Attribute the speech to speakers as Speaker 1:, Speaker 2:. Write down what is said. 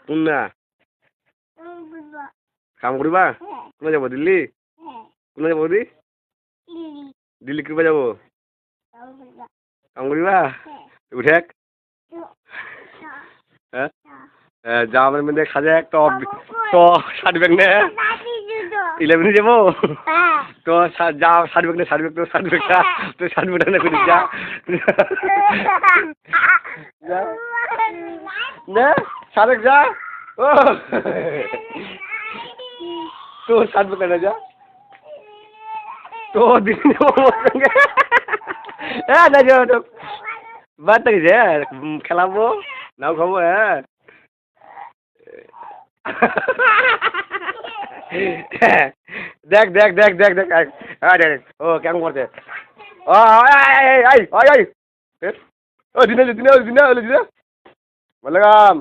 Speaker 1: কোন না কাম করিবা কোন যাব দিল্লি কোন যাব দি দিল্লি কিবা যাব কাম করিবা উঠে হ্যাঁ জামার মধ্যে সাজে একটা শার্ট ব্যাগ নে 11 যাবো তো যা শার্ট ব্যাগ নে শার্ট ব্যাগটা তো শার্ট ব্যাগটা না করে যা না শার্ট যা ও তো শার্ট ব্যাগ না যা তো দিন হ্যাঁ না যাও তো বাদ থেকে যে খেলাবো নাও খাবো হ্যাঁ দেখ দেখ দেখ দেখ দেখ দেখ ও কেমন করছে ও দিনে দিনে দিনে দিনে বললাম